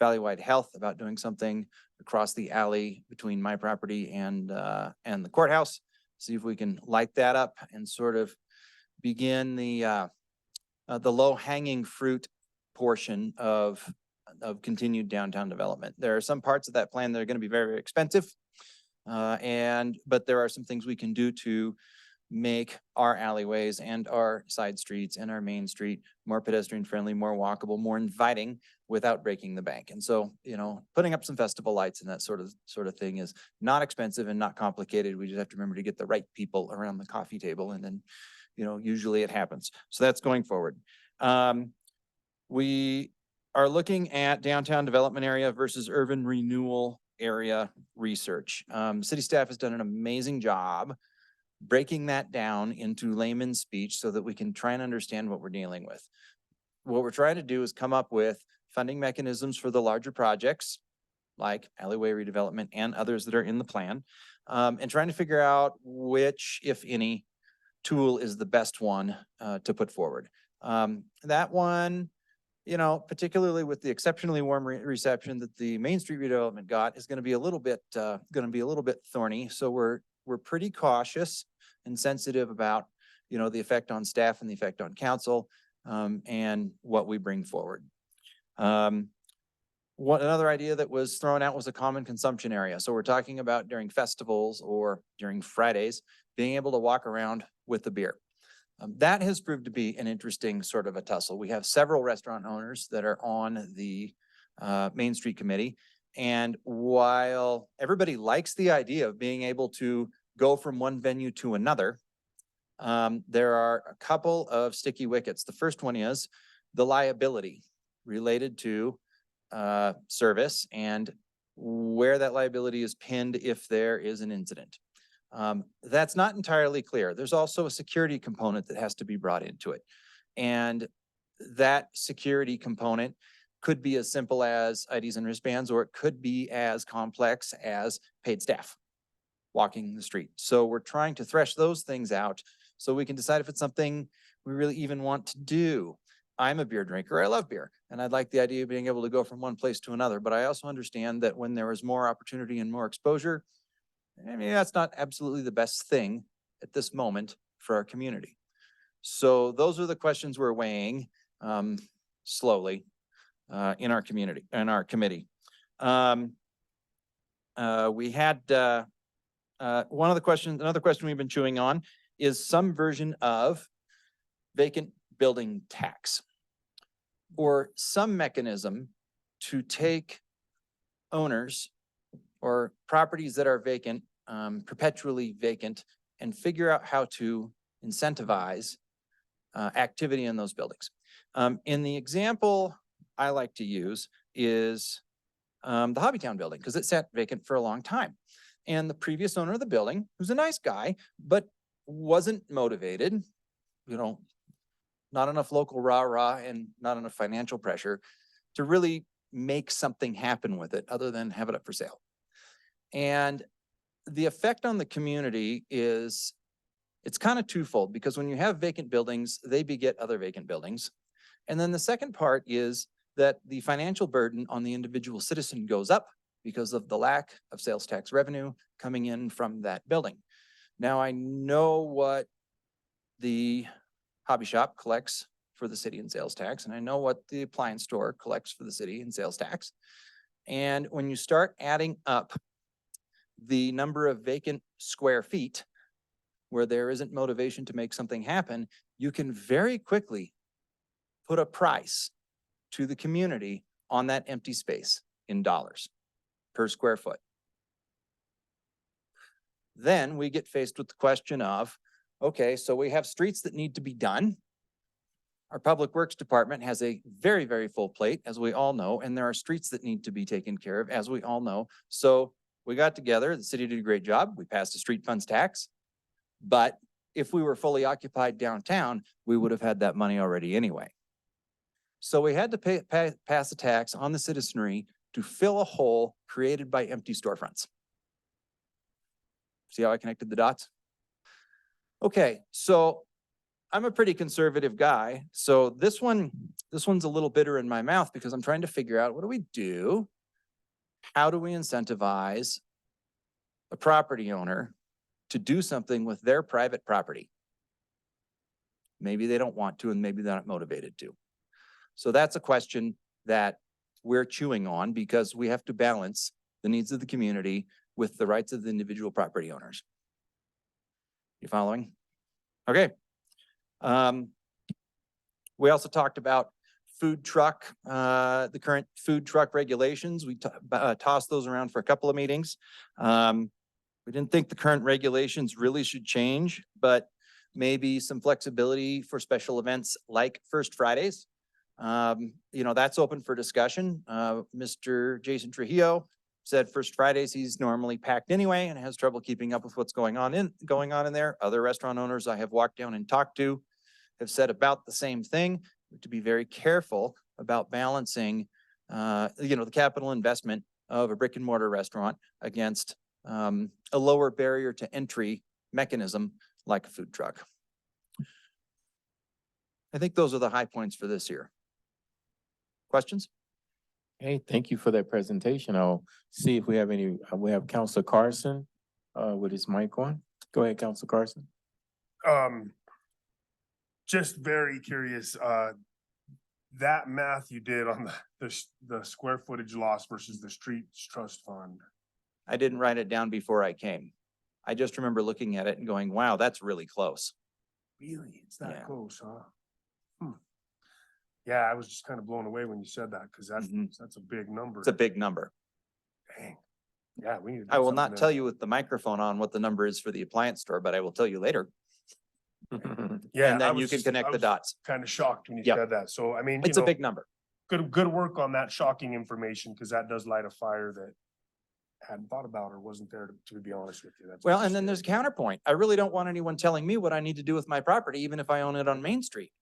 Valleywide Health about doing something across the alley between my property and the courthouse. See if we can light that up and sort of begin the low hanging fruit portion of continued downtown development. There are some parts of that plan that are going to be very, very expensive. But there are some things we can do to make our alleyways and our side streets and our main street more pedestrian friendly, more walkable, more inviting without breaking the bank. And so, putting up some festival lights and that sort of thing is not expensive and not complicated. We just have to remember to get the right people around the coffee table, and then, usually it happens. So that's going forward. We are looking at downtown development area versus urban renewal area research. City staff has done an amazing job breaking that down into layman's speech so that we can try and understand what we're dealing with. What we're trying to do is come up with funding mechanisms for the larger projects like alleyway redevelopment and others that are in the plan, and trying to figure out which, if any, tool is the best one to put forward. That one, particularly with the exceptionally warm reception that the Main Street redevelopment got, is going to be a little bit thorny. So we're pretty cautious and sensitive about, the effect on staff and the effect on council, and what we bring forward. Another idea that was thrown out was a common consumption area. So we're talking about during festivals or during Fridays, being able to walk around with a beer. That has proved to be an interesting sort of a tussle. We have several restaurant owners that are on the Main Street Committee. And while everybody likes the idea of being able to go from one venue to another, there are a couple of sticky wickets. The first one is the liability related to service and where that liability is pinned if there is an incident. That's not entirely clear. There's also a security component that has to be brought into it. And that security component could be as simple as IDs and wristbands, or it could be as complex as paid staff walking the street. So we're trying to thresh those things out so we can decide if it's something we really even want to do? I'm a beer drinker. I love beer. And I'd like the idea of being able to go from one place to another. But I also understand that when there is more opportunity and more exposure, I mean, that's not absolutely the best thing at this moment for our community. So those are the questions we're weighing slowly in our community, in our committee. We had one of the questions, another question we've been chewing on is some version of vacant building tax or some mechanism to take owners or properties that are vacant, perpetually vacant, and figure out how to incentivize activity in those buildings. In the example I like to use is the Hobbytown building, because it sat vacant for a long time. And the previous owner of the building, who's a nice guy, but wasn't motivated, you know, not enough local rah-rah and not enough financial pressure to really make something happen with it other than have it up for sale. And the effect on the community is, it's kind of twofold, because when you have vacant buildings, they beget other vacant buildings. And then the second part is that the financial burden on the individual citizen goes up because of the lack of sales tax revenue coming in from that building. Now, I know what the hobby shop collects for the city in sales tax, and I know what the appliance store collects for the city in sales tax. And when you start adding up the number of vacant square feet where there isn't motivation to make something happen, you can very quickly put a price to the community on that empty space in dollars per square foot. Then we get faced with the question of, okay, so we have streets that need to be done. Our public works department has a very, very full plate, as we all know, and there are streets that need to be taken care of, as we all know. So we got together, the city did a great job. We passed a street funds tax. But if we were fully occupied downtown, we would have had that money already anyway. So we had to pass a tax on the citizenry to fill a hole created by empty storefronts. See how I connected the dots? Okay, so I'm a pretty conservative guy. So this one's a little bitter in my mouth because I'm trying to figure out, what do we do? How do we incentivize a property owner to do something with their private property? Maybe they don't want to, and maybe they're not motivated to. So that's a question that we're chewing on, because we have to balance the needs of the community with the rights of the individual property owners. You following? Okay. We also talked about food truck, the current food truck regulations. We tossed those around for a couple of meetings. We didn't think the current regulations really should change, but maybe some flexibility for special events like First Fridays. You know, that's open for discussion. Mr. Jason Trujillo said First Fridays he's normally packed anyway and has trouble keeping up with what's going on in there. Other restaurant owners I have walked down and talked to have said about the same thing, to be very careful about balancing, you know, the capital investment of a brick and mortar restaurant against a lower barrier to entry mechanism like a food truck. I think those are the high points for this year. Questions? Hey, thank you for that presentation. I'll see if we have any, we have Councilor Carson with his mic on. Go ahead, Councilor Carson. Just very curious, that math you did on the square footage loss versus the streets trust fund. I didn't write it down before I came. I just remember looking at it and going, wow, that's really close. Really? It's that Yeah. close, huh? Yeah, I was just kind of blown away when you said that, because that's a big number. It's a big number. Dang. Yeah, we need to do I will something not there. tell you with the microphone on what the number is for the appliance store, but I will tell you later. Yeah, And then you can connect the dots. Kind of shocked when you Yep. said that. So, I mean, It's a big number. Good work on that shocking information, because that does light a fire that I hadn't thought about or wasn't there, to be honest with you. That's Well, and then there's a counterpoint. I really don't want anyone telling me what I need to do with my property, even if I own it on Main Street.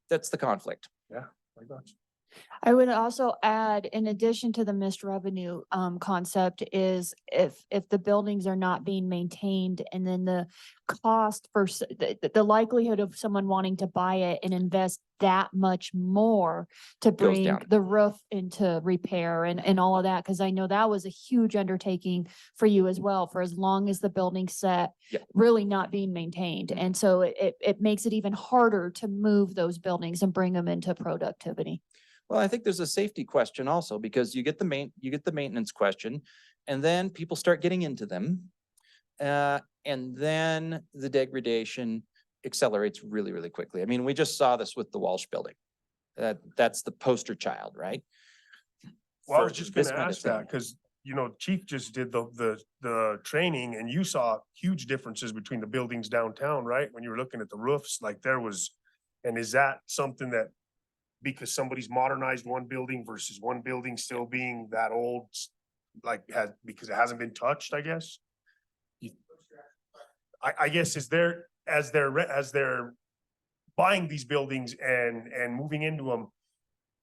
That's the conflict. Yeah, I got you. I would also add, in addition to the missed revenue concept, is if the buildings are not being maintained, and then the cost for the likelihood of someone wanting to buy it and invest that much more to Goes bring down. the roof into repair and all of that, because I know that was a huge undertaking for you as well, for as long as the building's set, Yep. really not being maintained. And so it makes it even harder to move those buildings and bring them into productivity. Well, I think there's a safety question also, because you get the maintenance question, and then people start getting into them. And then the degradation accelerates really, really quickly. I mean, we just saw this with the Walsh building. That's the poster child, right? Well, I was For just this gonna kind of ask that, thing. because, you know, Chief just did the training, and you saw huge differences between the buildings downtown, right? When you were looking at the roofs, like there was, and is that something that, because somebody's modernized one building versus one building still being that old, like because it hasn't been touched, I guess? I guess as they're buying these buildings and moving into them,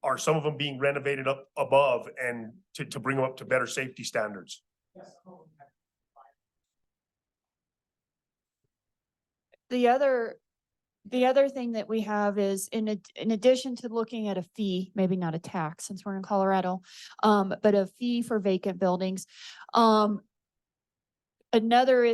are some of them being renovated up above and to bring them up to better safety standards? The other thing that we have is in addition to looking at a fee, maybe not a tax since we're in Colorado, but a fee for vacant buildings. Another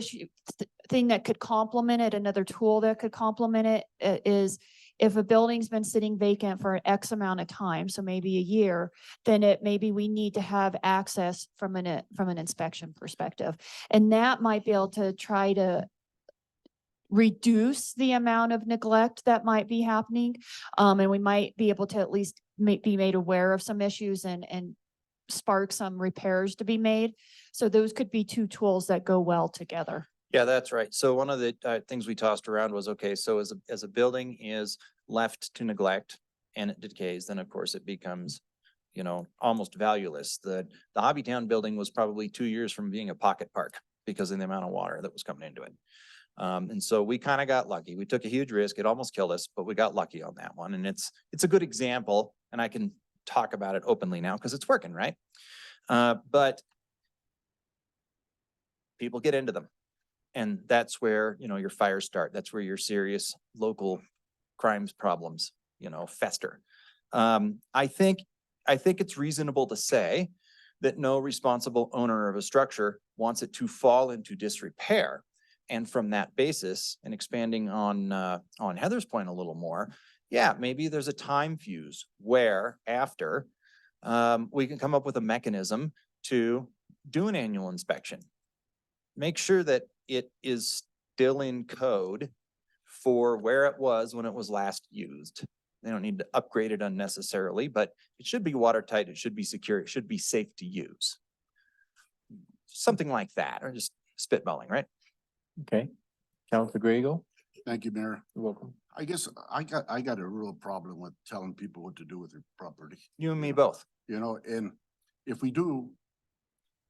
thing that could complement it, another tool that could complement it is if a building's been sitting vacant for an X amount of time, so maybe a year, then maybe we need to have access from an inspection perspective. And that might be able to try to reduce the amount of neglect that might be happening. And we might be able to at least be made aware of some issues and spark some repairs to be made. So those could be two tools that go well together. Yeah, that's right. So one of the things we tossed around was, okay, so as a building is left to neglect and it decays, then of course it becomes, you know, almost valueless. The Hobbytown building was probably 2 years from being a pocket park because of the amount of water that was coming into it. And so we kind of got lucky. We took a huge risk. It almost killed us, but we got lucky on that one. And it's a good example, and I can talk about it openly now because it's working, right? But people get into them. And that's where, you know, your fires start. That's where your serious local crimes problems, you know, fester. I think it's reasonable to say that no responsible owner of a structure wants it to fall into disrepair. And from that basis, and expanding on Heather's point a little more, yeah, maybe there's a time fuse where after we can come up with a mechanism to do an annual inspection. Make sure that it is still in code for where it was when it was last used. They don't need to upgrade it unnecessarily, but it should be watertight, it should be secure, it should be safe to use. Something like that, or just spitballing, right? Okay. Councilor Grego? Thank you, Mayor. You're welcome. I guess I got a real problem with telling people what to do with their property. You and me both. You know, and if we do,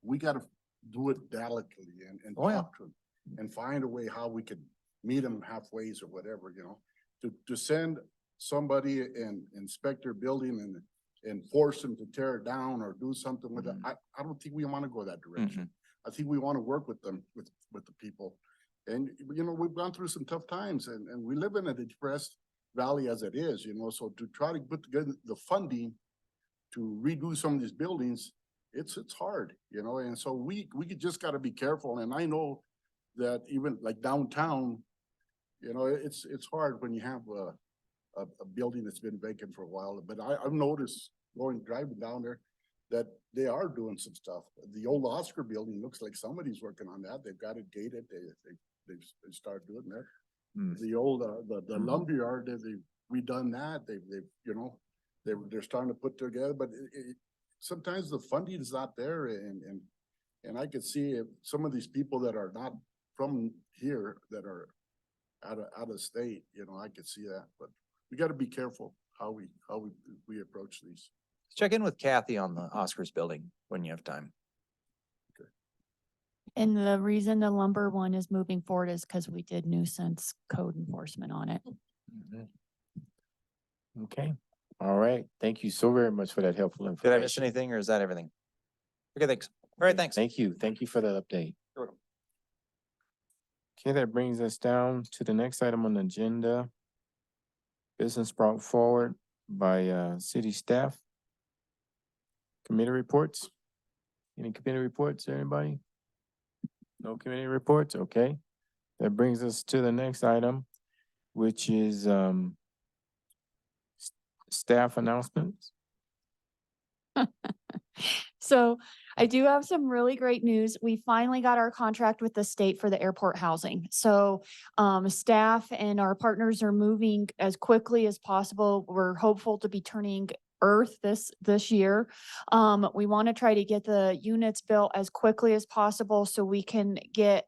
we gotta do it delicately and Oh, yeah. talk to them and find a way how we could meet them halfway or whatever, you know, to send somebody and inspect their building and force them to tear it down or do something with it. I don't think we want to go that direction. I think we want to work with them, with the people. And, you know, we've gone through some tough times and we live in a depressed valley as it is, you know, so to try to put together the funding to redo some of these buildings, it's hard, you know, and so we just gotta be careful. And I know that even like downtown, you know, it's hard when you have a building that's been vacant for a while, but I've noticed driving down there that they are doing some stuff. The old Oscar building looks like somebody's working on that. They've got it gated. They started doing that. The old, the lumberyard, they've redone that. They've, you know, they're starting to put together, but sometimes the funding is not there, and I could see if some of these people that are not from here that are out of state, you know, I could see that, but we got to be careful how we approach these. Check in with Kathy on the Oscars building when you have time. And the reason the lumber one is moving forward is because we did nuisance code enforcement on it. Okay. All right, thank you so very much for that helpful Did information. I miss anything or is that everything? Okay, thanks. All right, thanks. Thank you. Thank you for that update. You're welcome. Okay, that brings us down to the next item on the agenda. Business brought forward by city staff. Committee reports. Any committee reports, anybody? No committee reports, okay. That brings us to the next item, which is staff announcements. So I do have some really great news. We finally got our contract with the state for the airport housing. So staff and our partners are moving as quickly as possible. We're hopeful to be turning earth this year. We want to try to get the units built as quickly as possible so we can get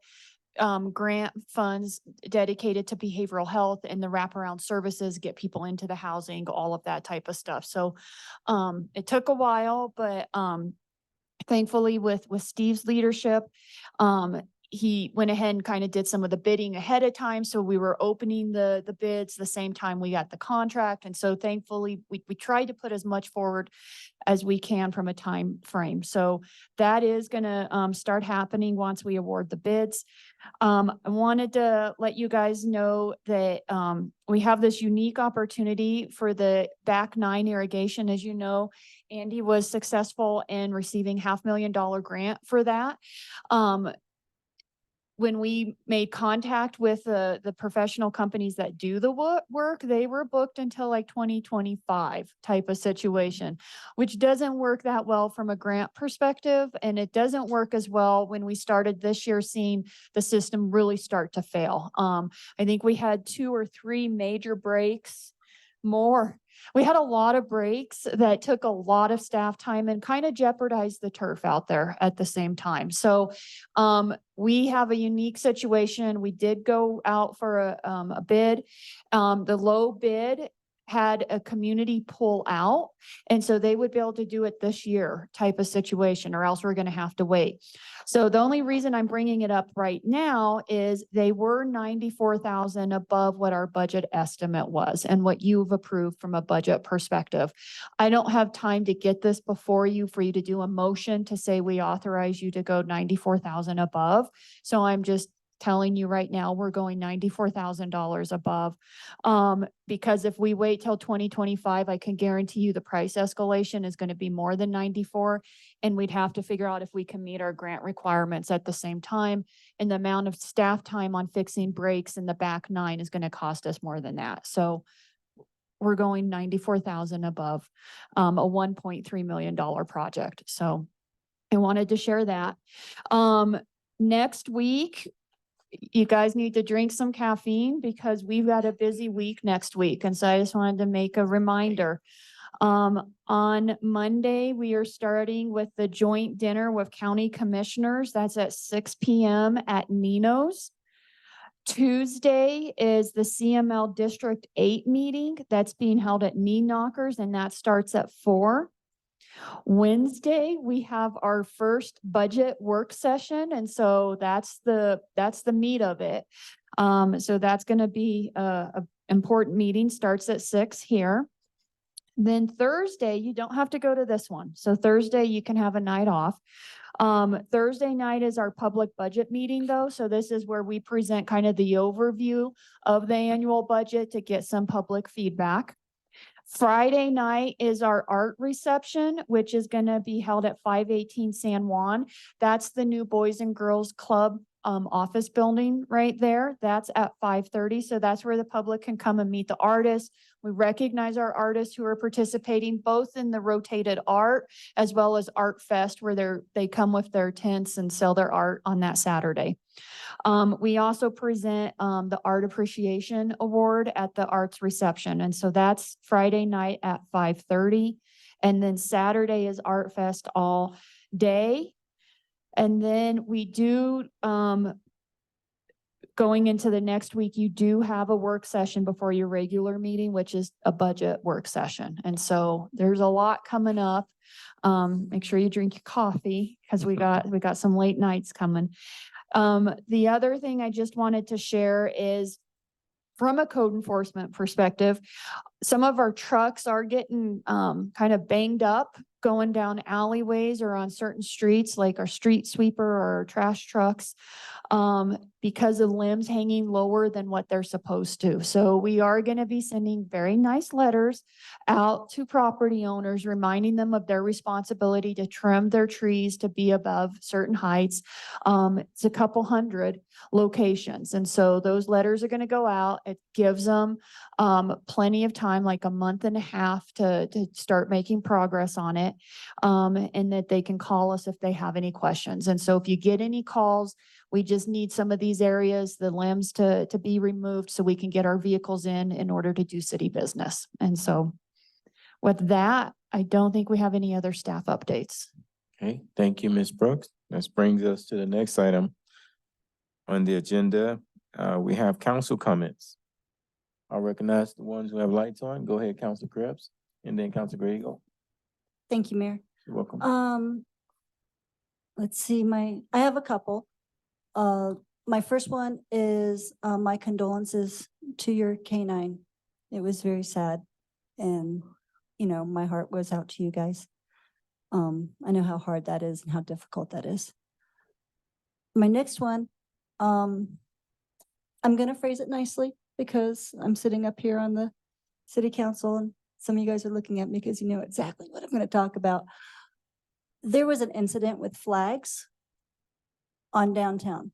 grant funds dedicated to behavioral health and the wraparound services, get people into the housing, all of that type of stuff. So it took a while, but thankfully with Steve's leadership, he went ahead and kind of did some of the bidding ahead of time. So we were opening the bids the same time we got the contract. And so thankfully we tried to put as much forward as we can from a time frame. So that is gonna start happening once we award the bids. I wanted to let you guys know that we have this unique opportunity for the back 9 irrigation. As you know, Andy was successful in receiving $500,000 grant for that. When we made contact with the professional companies that do the work, they were booked until like 2025 type of situation, which doesn't work that well from a grant perspective. And it doesn't work as well when we started this year seeing the system really start to fail. I think we had 2 or 3 major breaks more. We had a lot of breaks that took a lot of staff time and kind of jeopardized the turf out there at the same time. So we have a unique situation. We did go out for a bid. The low bid had a community pull out. And so they would be able to do it this year type of situation, or else we're going to have to wait. So the only reason I'm bringing it up right now is they were 94,000 above what our budget estimate was and what you've approved from a budget perspective. I don't have time to get this before you for you to do a motion to say we authorize you to go 94,000 above. So I'm just telling you right now, we're going $94,000 above. Because if we wait till 2025, I can guarantee you the price escalation is going to be more than 94. And we'd have to figure out if we can meet our grant requirements at the same time. And the amount of staff time on fixing breaks in the back 9 is going to cost us more than that. So we're going 94,000 above, a $1.3 million project. So I wanted to share that. Next week, you guys need to drink some caffeine because we've got a busy week next week. And so I just wanted to make a reminder. On Monday, we are starting with the joint dinner with county commissioners. That's at 6 p.m. at Nino's. Tuesday is the CML District 8 meeting that's being held at Knee Knockers, and that starts at 4. Wednesday, we have our first budget work session. And so that's the meat of it. So that's going to be a important meeting, starts at 6 here. Then Thursday, you don't have to go to this one. So Thursday, you can have a night off. Thursday night is our public budget meeting though. So this is where we present kind of the overview of the annual budget to get some public feedback. Friday night is our art reception, which is going to be held at 518 San Juan. That's the new Boys and Girls Club office building right there. That's at 5:30. So that's where the public can come and meet the artists. We recognize our artists who are participating both in the rotated art as well as Art Fest, where they come with their tents and sell their art on that Saturday. We also present the Art Appreciation Award at the Arts Reception. And so that's Friday night at 5:30. And then Saturday is Art Fest all day. And then we do, going into the next week, you do have a work session before your regular meeting, which is a budget work session. And so there's a lot coming up. Make sure you drink your coffee because we got some late nights coming. The other thing I just wanted to share is from a code enforcement perspective, some of our trucks are getting kind of banged up going down alleyways or on certain streets, like our street sweeper or our trash trucks, because of limbs hanging lower than what they're supposed to. So we are going to be sending very nice letters out to property owners, reminding them of their responsibility to trim their trees to be above certain heights. It's a couple hundred locations. And so those letters are going to go out. It gives them plenty of time, like a month and a half to start making progress on it. And that they can call us if they have any questions. And so if you get any calls, we just need some of these areas, the limbs to be removed so we can get our vehicles in order to do city business. And so with that, I don't think we have any other staff updates. Okay, thank you, Ms. Brooks. This brings us to the next item on the agenda. We have council comments. I'll recognize the ones who have lights on. Go ahead, Council Krebs, and then Council Grego. Thank you, Mayor. You're welcome. Let's see, I have a couple. My first one is, my condolences to your canine. It was very sad. And, you know, my heart goes out to you guys. I know how hard that is and how difficult that is. My next one, I'm gonna phrase it nicely because I'm sitting up here on the city council and some of you guys are looking at me because you know exactly what I'm gonna talk about. There was an incident with flags on downtown.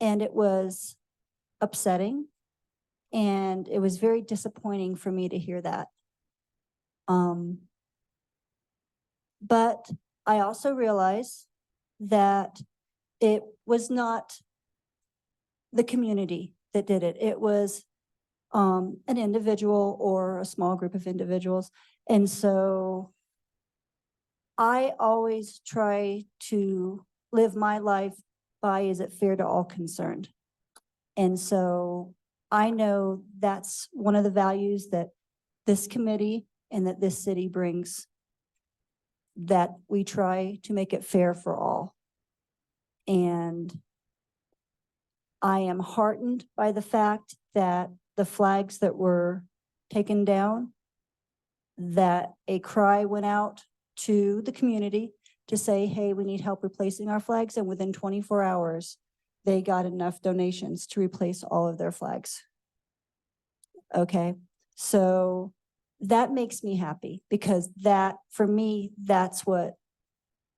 And it was upsetting. And it was very disappointing for me to hear that. But I also realized that it was not the community that did it. It was an individual or a small group of individuals. And so I always try to live my life by, is it fair to all concerned? And so I know that's one of the values that this committee and that this city brings, that we try to make it fair for all. And I am heartened by the fact that the flags that were taken down, that a cry went out to the community to say, hey, we need help replacing our flags. And within 24 hours, they got enough donations to replace all of their flags. Okay, so that makes me happy because that, for me, that's what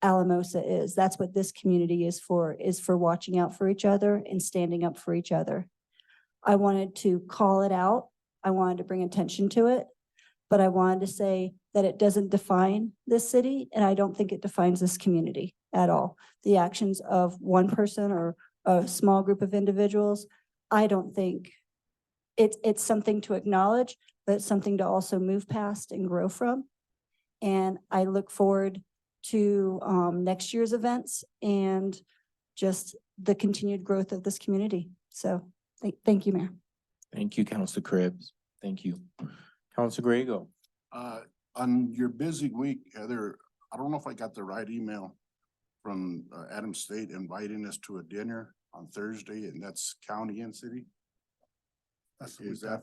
Alamosa is. That's what this community is for watching out for each other and standing up for each other. I wanted to call it out. I wanted to bring attention to it, but I wanted to say that it doesn't define this city, and I don't think it defines this community at all. The actions of one person or a small group of individuals, I don't think it's something to acknowledge, but it's something to also move past and grow from. And I look forward to next year's events and just the continued growth of this community. So thank you, Mayor. Thank you, Councilor Krebs. Thank you. Councilor Grego. On your busy week, Heather, I don't know if I got the right email from Adams State inviting us to a dinner on Thursday, and that's county and city. Is that,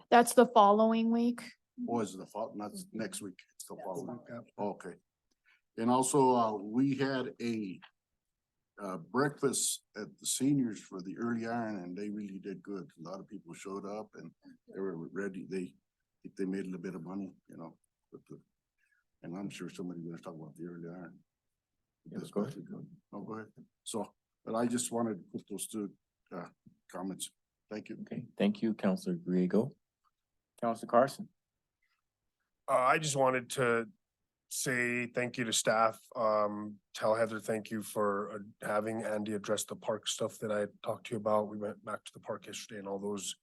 That's the following week. was the fall, not next week, it's the following week. Okay. And also, we had a breakfast at the seniors for the early iron, and they really did good. A lot of people showed up and they were ready. They made a little bit of money, you know, and I'm sure somebody's gonna talk about the early iron. Yes, go ahead. Oh, go ahead. So, but I just wanted to put those two comments. Thank you. Okay, thank you, Councilor Grego. Councilor Carson. I just wanted to say thank you to staff. Tell Heather, thank you for having Andy address the park stuff that I talked to you about. We went back to the park yesterday and all those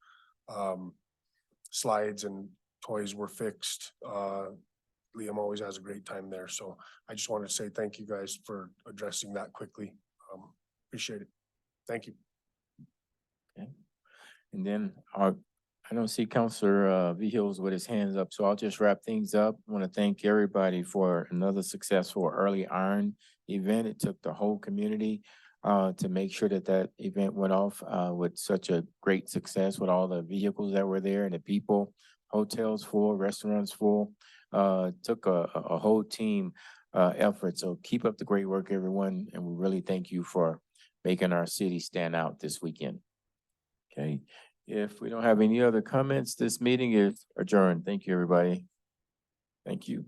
slides and toys were fixed. Liam always has a great time there. So I just wanted to say thank you guys for addressing that quickly. Appreciate it. Thank you. Okay. And then I don't see Councilor Vihil's with his hands up, so I'll just wrap things up. I want to thank everybody for another successful early iron event. It took the whole community. to make sure that that event went off, with such a great success with all the vehicles that were there and the people, hotels full, restaurants full. Took a whole team, effort. So keep up the great work, everyone, and we really thank you for making our city stand out this weekend. Okay, if we don't have any other comments, this meeting is adjourned. Thank you, everybody. Thank you.